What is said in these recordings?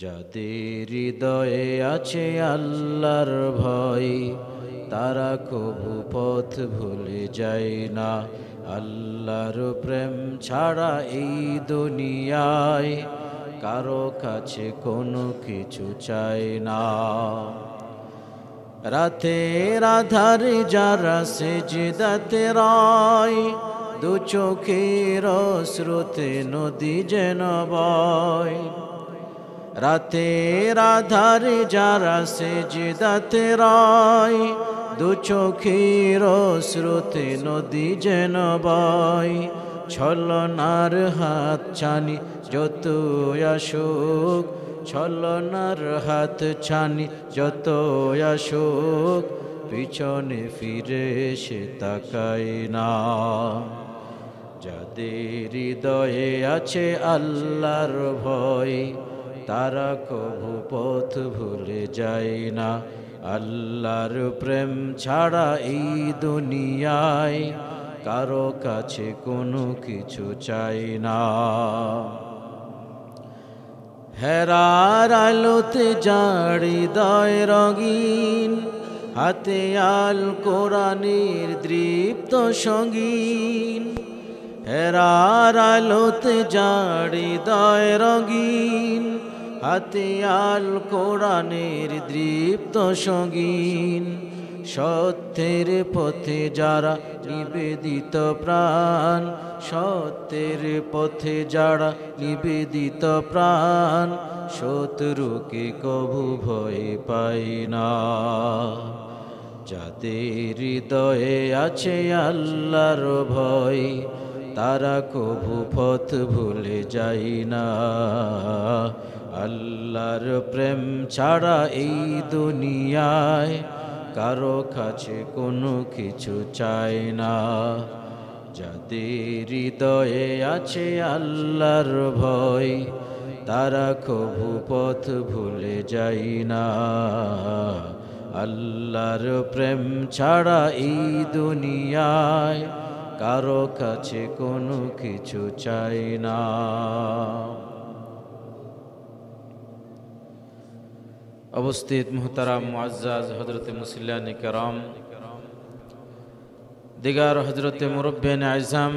যাদের হৃদয়ে আছে আল্লাহর ভয়, তারা কবু পথ ভুলে যায় না। আল্লাহর প্রেম ছাড়া এই দুনিয়ায় কারো কাছে কোনো কিছু চায় না। রাতের আধারে যারা সেজদাতে রয়, দু চোখের স্রোতে নদী যেন বয়। রাতের আধারে যারা সেজদাতে রয়, দু চোখের স্রোতে নদী যেন বয়। ছলনার হাত ছানি যত আসুক, ছলনার হাত ছানি যত আসুক, পিছনে ফিরে সে তাকায় না। যাদের হৃদয়ে আছে আল্লাহর ভয়, তারা কবু পথ ভুলে যায় না। আল্লাহর প্রেম ছাড়া এই দুনিয়ায় কারো কাছে কোনো কিছু চাই না। হেরার আলোতে যার হৃদয় রঙিন, হাতে আল কোরআনের দৃপ্ত সঙ্গীন। হেরার আলোতে যার হৃদয় রঙিন, হাতে আল কোরআনের দৃপ্ত সঙ্গীন। সত্যের পথে যারা নিবেদিত প্রাণ, সত্যের পথে যারা নিবেদিত প্রাণ, শত্রুকে কভু ভয় পায় না। যাদের হৃদয়ে আছে আল্লাহর ভয়, তারা কভু পথ ভুলে যায় না। আল্লাহর প্রেম ছাড়া এই দুনিয়ায় কারো কাছে কোনো কিছু চায় না। যাদের হৃদয়ে আছে আল্লাহর ভয়, তারা কভু পথ ভুলে যায় না। আল্লাহর প্রেম ছাড়া এই দুনিয়ায় কারো কাছে কোনো কিছু চাই না। অবস্থিত মুহতারাম মুআজ্জাজ হযরতে মুসল্লিয়ানে কেরাম, দিগার হযরতে মুরব্বিয়ানে আযম,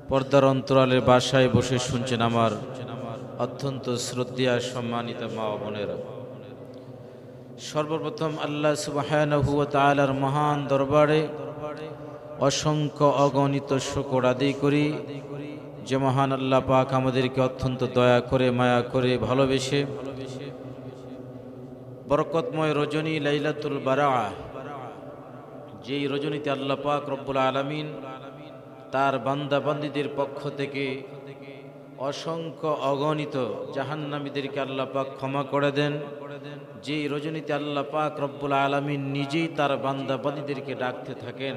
পর্দার অন্তরালের বাসায় বসে শুনছেন আমার অত্যন্ত শ্রদ্ধেয় সম্মানিত মা ও বোনেরা। সর্বপ্রথম আল্লাহ সুবহানাহু ওয়া তাআলার মহান দরবারে অসংখ্য অগণিত শুকর আদায় করি, যে মহান আল্লাহ পাক আমাদেরকে অত্যন্ত দয়া করে, মায়া করে, ভালোবেসে বরকতময় রজনী লাইলাতুল বারাআ, যেই রজনীতে আল্লাহ পাক রব্বুল আলামিন তার বান্দা বান্দীদের পক্ষ থেকে অসংখ্য অগণিত জাহান্নামীদেরকে আল্লাহ পাক ক্ষমা করে দেন, যেই রজনীতে আল্লাহ পাক রব্বুল আলামিন নিজেই তার বান্দা বান্দীদেরকে ডাকতে থাকেন,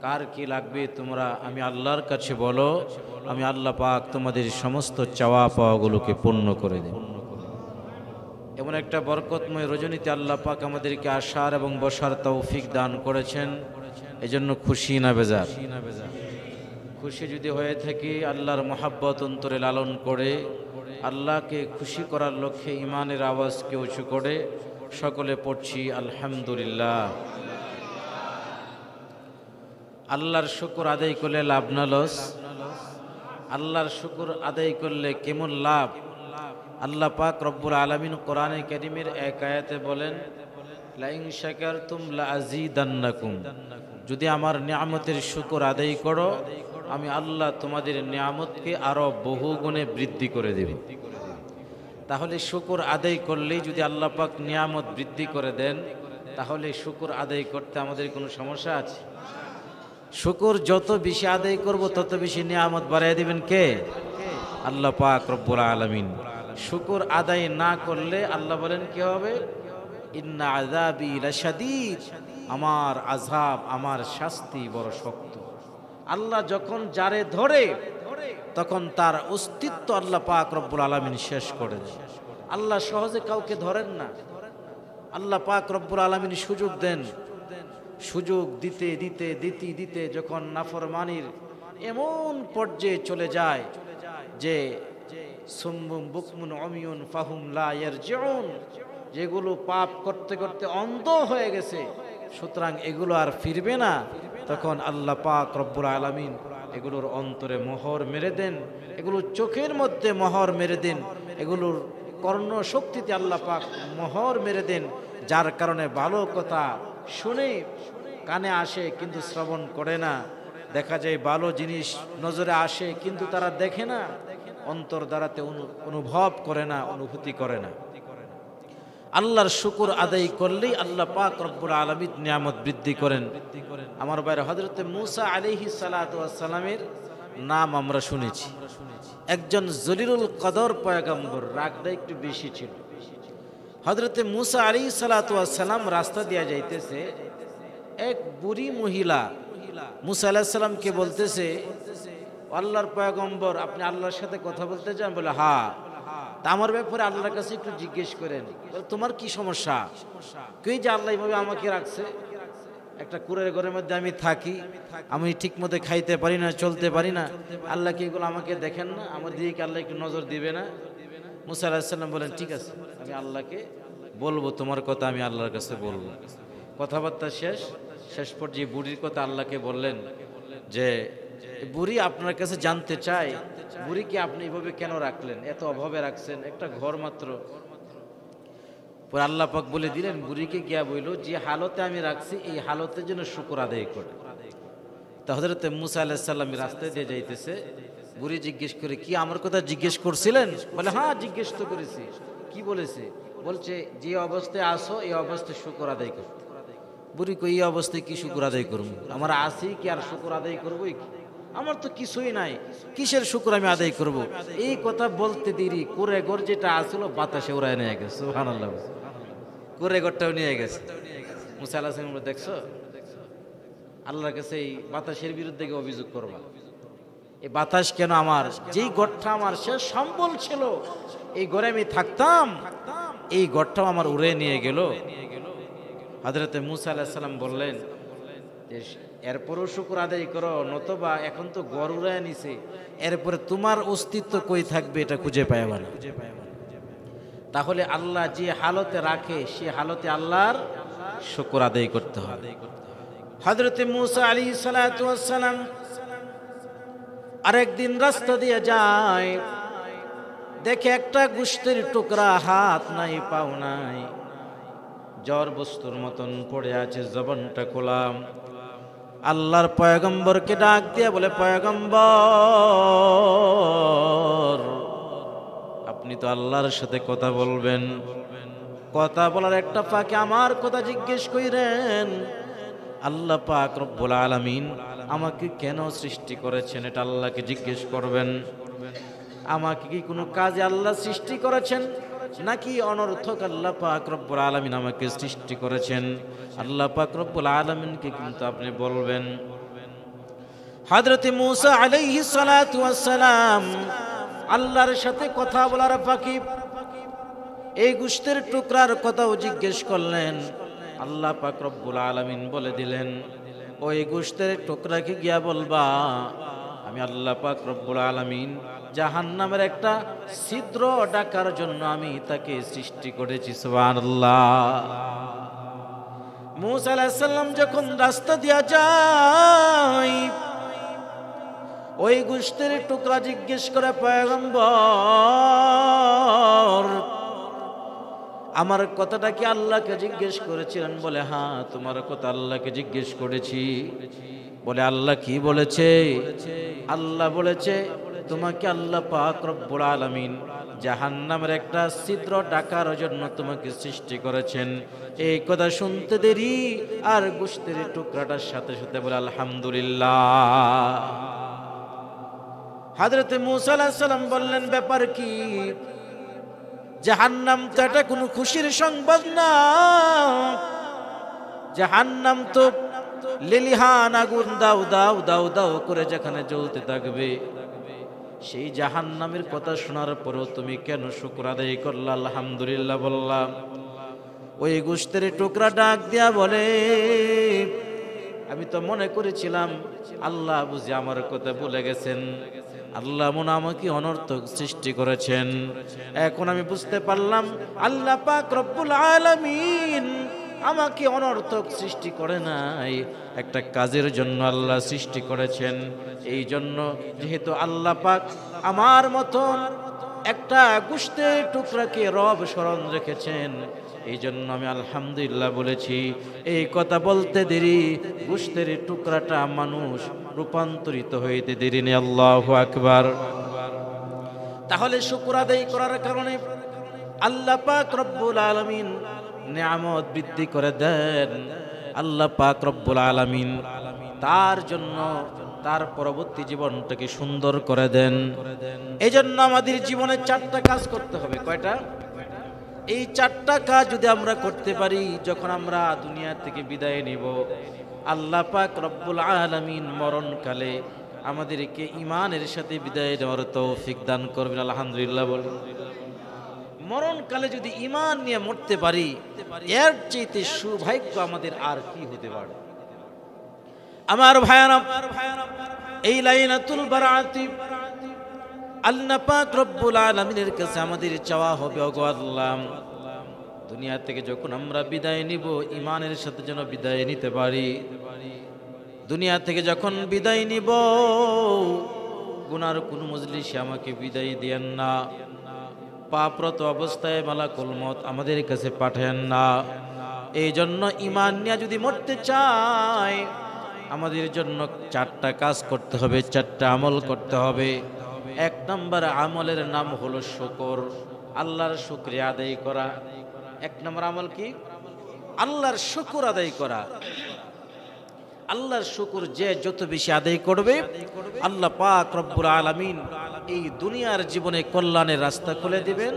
কার কি লাগবে তোমরা আমি আল্লাহর কাছে বলো, আমি আল্লাহ পাক তোমাদের সমস্ত চাওয়া পাওয়াগুলোকে পূর্ণ করে দেব। এমন একটা বরকতময় রজনীতে আল্লাহ পাক আমাদেরকে আসার এবং বসার তৌফিক দান করেছেন, এজন্য খুশি না বেজার? খুশি যদি হয়ে থাকি, আল্লাহর মহাব্বত অন্তরে লালন করে আল্লাহকে খুশি করার লক্ষ্যে ইমানের আওয়াজকে উঁচু করে সকলে পড়ছি আলহামদুলিল্লাহ। আল্লাহর শুকর আদায় করলে লাভ না লস? আল্লাহর শুকর আদায় করলে কেমন লাভ? আল্লাহ পাক রব্বুল আলামিন কোরআনে কারীমের এক আয়াতে বলেন, লাইন শাকারতুম লাযীদান্নাকুম, যদি আমার নিয়ামতের শুকর আদায় করো, আমি আল্লাহ তোমাদের নিয়ামতকে আরো বহু গুণে বৃদ্ধি করে দেব। তাহলে শুকর আদায় করলেই যদি আল্লাহ পাক নিয়ামত বৃদ্ধি করে দেন, তাহলে শুকর আদায় করতে আমাদের কোনো সমস্যা আছে? শুকর যত বেশি আদায় করব তত বেশি নিয়ামত বাড়ায় দিবেন কে? আল্লাহ পাক রব্বুল আলামিন। শুকর আদায় না করলে আল্লাহ বলেন কি হবে? ইন্না আযাবি লাশাদীদ, আমার আযাব, আমার শাস্তি বড় শক্ত। আল্লাহ যখন যারে ধরে তখন তার অস্তিত্ব আল্লাহ পাক রব্বুল আলামিন শেষ করে দেন। আল্লাহ সহজে কাউকে ধরেন না। আল্লাহ পাক রব্বুল আলামিন সুযোগ দেন, সুযোগ দিতে দিতে দিতে দিতে যখন নাফরমানির এমন পর্যায়ে চলে যায় যে সুম্মুম বুকমুন উমিয়ুন ফাহুম লা ইয়ারজিউন, যেগুলো পাপ করতে করতে অন্ধ হয়ে গেছে, সুতরাং এগুলো আর ফিরবে না। তখন আল্লাহ পাক রব্বুল আলামিন এগুলোর অন্তরে মোহর মেরে দেন, এগুলোর চোখের মধ্যে মোহর মেরে দেন, এগুলোর কর্ণ শক্তিতে আল্লাহ পাক মোহর মেরে দেন, যার কারণে ভালো কথা শুনে কানে আসে কিন্তু শ্রবণ করে না। দেখা যায় ভালো জিনিস নজরে আসে কিন্তু তারা দেখে না, অন্তর দ্বারাতে অনুভব করে না, অনুভূতি করে না। আল্লাহর শুকর আদায় করলেই আল্লাহ পাক রব্বুল আলামিন নিয়ামত বৃদ্ধি করেন। আমার ভাইরা, হযরত মূসা আলাইহিস সালাতু ওয়াস সালামের নাম আমরা শুনেছি, একজন জলিলুল কদর পয়গম্বর, রাগটা একটু বেশি ছিল। হযরত মূসা আলাইহিস সালাতু ওয়াস সালাম রাস্তা দিয়ে যাইতেছে, এক বুড়ি মহিলা মূসা আলাইহিস সালামকে বলতেছে, আল্লাহর পয়গম্বর আপনি আল্লাহর সাথে কথা বলতে চান? বলে হ্যাঁ। তা আমার ব্যাপারে আল্লাহর কাছে একটু জিজ্ঞেস করেন, তোমার কি সমস্যা? কে যে আল্লাহ এইভাবে আমাকে রাখছে, একটা কুড়ের ঘরের মধ্যে আমি থাকি, আমি ঠিক মতো খাইতে পারি না, চলতে পারি না, আল্লাহ কি এগুলো আমাকে দেখেন না? আমার দিকে আল্লাহ একটু নজর দিবে না? মূসা আলাইহিস সালাম বলেন, ঠিক আছে, আমি আল্লাহকে বলবো, তোমার কথা আমি আল্লাহর কাছে বলবো। কথাবার্তা শেষ পর্যায়ে বুড়ির কথা আল্লাহকে বললেন যে বুড়ি আপনার কাছে জানতে চাই, বুড়িকে আপনি এইভাবে কেন রাখলেন, এত অভাবে রাখছেন, একটা ঘর মাত্র। পরে আল্লাহ পাক বলে দিলেন, বুড়িকে গিয়া বইল যে হালতে আমি রাখছি এই হালতের জন্য শুকর আদায় করে। তা হযরত মূসা আলাইহিস সালাম রাস্তায় দিয়ে যাইতেছে, বুড়ি জিজ্ঞেস করে, কি আমার কথা জিজ্ঞেস করছিলেন? বলে হ্যাঁ জিজ্ঞেস তো করেছি। কি বলেছে? বলছে যে অবস্থায় আসো এই অবস্থায় শুকর আদায় করতে। বুড়ি কই, এই অবস্থায় কি শুকর আদায় করবো? আমার আসি কি আর শুকর আদায় করবো? আমার তো কিছুই নাই, কিসের শুকর আমি আদায় করব? এই কথা বলতে দেরি কুরে ঘর যেটা আসলো বাতাসে উড়ায় নিয়ে গেছে। সুবহানাল্লাহ, কুরে ঘরটাও নিয়ে গেছে। মূসা আলাইহিস সালাম, দেখছো আল্লাহর কাছে এই বাতাসের বিরুদ্ধে গিয়ে অভিযোগ করবা? এই বাতাস কেন? আমার যেই ঘরটা আমার শেষ সম্বল ছিল, এই ঘরে আমি থাকতাম, এই ঘরটাও আমার উড়ে নিয়ে গেল। হযরত মূসা আলাইহিস সালাম বললেন যে এরপরও শুকর আদায় করো, নতবা এখন তো ঘর উড়ায় নিছে, এরপরে তোমার অস্তিত্ব কই থাকবে এটা খুঁজে পাইবা না। তাহলে আল্লাহ যে হালতে রাখে সে হালতে আল্লাহর শুকর আদায় করতে হবে। হযরত মূসা আলাইহিস সালাতু ওয়াস সালাম আরেকদিন রাস্তা দিয়ে যায়, দেখে একটা গোশতের টুকরা, হাত নাই পাও নাই, জ্বর বস্তুর মতন পড়ে আছে, জবানটা খোলা। আল্লাহর পয়গম্বরকে ডাক দিয়ে বলে, পয়গম্বর আপনি তো আল্লাহর সাথে কথা বলবেন, কথা বলার একটা ফাঁকে আমার কথা জিজ্ঞেস কইরেন, আল্লাহ পাক রব্বুল আলামিন আমাকে কেন সৃষ্টি করেছেন এটা আল্লাহকে জিজ্ঞেস করবেন। আমাকে কি কোনো কাজে আল্লাহ সৃষ্টি করেছেন, নাকি অনর্থক আল্লাহ পাক রব্বুল আলামিন আমাকে সৃষ্টি করেছেন? আল্লাহ পাক রব্বুল আলামিনকে কিন্তু আপনি বলবেন। হযরত মূসা আলাইহিস সালাতু ওয়াস সালাম আল্লাহর সাথে কথা বলার ফাঁকে এই গোশতের টুকরার কথাও জিজ্ঞেস করলেন। আল্লাহ পাক রব্বুল আলামিন বলে দিলেন, ওই গোশতের টুকরাকে গিয়া বলবা আমি আল্লাহ পাক রব্বুল আলামিন জাহান্নামের একটা ছিদ্র ডাকার জন্য আমি তাকে সৃষ্টি করেছি। সুবহানাল্লাহ। মূসা আলাইহিস সালাম যখন রাস্তা দিয়া যায়, ওই গোশতের টুকরা জিজ্ঞেস করে, পয়গম্বর আমার কথাটা কি আল্লাহকে জিজ্ঞেস করেছিলেন? বলে হ্যাঁ, তোমার কথা আল্লাহকে জিজ্ঞেস করেছি। বলে আল্লাহ কি বলেছে? আল্লাহ বলেছে তোমাকে আল্লাহ পাক রব্বুল আলামিন জাহান্নামের একটা ছিদ্র ঢাকার জন্য তোমাকে সৃষ্টি করেছেন। এই কথা শুনতে দেরি আর গোশতের টুকরাটার সাথে সাথে বলে আলহামদুলিল্লাহ। হযরত মূসা আলাইহিস সালাম বললেন, ব্যাপার কি? জাহান্নাম তো এটা কোনো খুশির সংবাদ না, জাহান্নাম তো লিলিহান আগুন দাউ দাউ দাউ দাউ করে যেখানে জ্বলতে থাকবে। সেই জাহান্নামের কথা শোনার পরেও তুমি কেন শুকর আদায় করলা, আলহামদুলিল্লাহ বললাম? ওই গোশতের টুকরা ডাক দিয়া বলে, আমি তো মনে করেছিলাম আল্লাহ বুঝি আমার কথা ভুলে গেছেন, আল্লাহ মনে আমাকে অনর্থক সৃষ্টি করেছেন। এখন আমি বুঝতে পারলাম আল্লাহ পাক রব্বুল আলামিন আমাকে অনর্থক সৃষ্টি করে নাই, একটা কাজের জন্য আল্লাহ সৃষ্টি করেছেন। এই জন্য যেহেতু আল্লাহ পাক আমার মতন একটা গোশতের টুকরাকে রব স্মরণ রেখেছেন, এই জন্য আমি আলহামদুলিল্লাহ বলেছি। এই কথা বলতে দেরি গোশতের টুকরাটা মানুষ রূপান্তরিত হইতে দেরি নেই। আল্লাহু আকবার। তাহলে শুকর আদায় করার কারণে আল্লাহ পাক রব্বুল আলামিন নিয়ামত বৃদ্ধি করে দেন। আল্লাহ পাক রব্বুল আলামিন তার জন্য তার পরবর্তী জীবনটাকে সুন্দর করে দেন। এই জন্য আমাদের জীবনে 4টা কাজ করতে হবে। কয়টা? এই 4টা কাজ যদি আমরা করতে পারি, যখন আমরা দুনিয়া থেকে বিদায় নিব, আল্লাহ পাক রব্বুল আলামিন মরণকালে আমাদেরকে ঈমানের সাথে বিদায় নেওয়ার তৌফিক দান করবেন। আলহামদুলিল্লাহ বলুন। মরণকালে যদি ঈমান নিয়ে মরতে পারি, এর চাইতে সৌভাগ্য আমাদের আর কি হতে পারে? আমার ভাইয়ারা, এই লাইলাতুল বারাতি আল্লাহ পাক রব্বুল আলামিনের কাছে আমাদের চাওয়া হবে, ওগো আল্লাহ, দুনিয়া থেকে যখন আমরা বিদায় নিব, ঈমানের সাথে যেন বিদায় নিতে পারি। দুনিয়া থেকে যখন বিদায় নিব, গুনার কোন মজলিসে আমাকে বিদায় দিয়েন না। পাপরত অবস্থায় মালাকুল মউত আমাদের কাছে পাঠায়েন না। এই জন্য ঈমান নিয়ে যদি মরতে চাই, আমাদের জন্য 4টা কাজ করতে হবে, 4টা আমল করতে হবে। 1 নম্বর আমলের নাম হলো শুকর, আল্লাহর শুকরিয়া আদায় করা। 1 নম্বর আমল কি? আল্লাহর শুকর আদায় করা। আল্লাহর শুকর যে যত বেশি আদায় করবে, আল্লাহ পাক রব্বুল আলামিন এই দুনিয়ার জীবনে কল্যাণের রাস্তা খুলে দিবেন।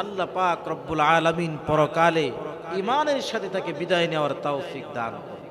আল্লাহ পাক রব্বুল আলামিন পরকালে ঈমানের সাথে তাকে বিদায় নেওয়ার তৌফিক দান করবেন।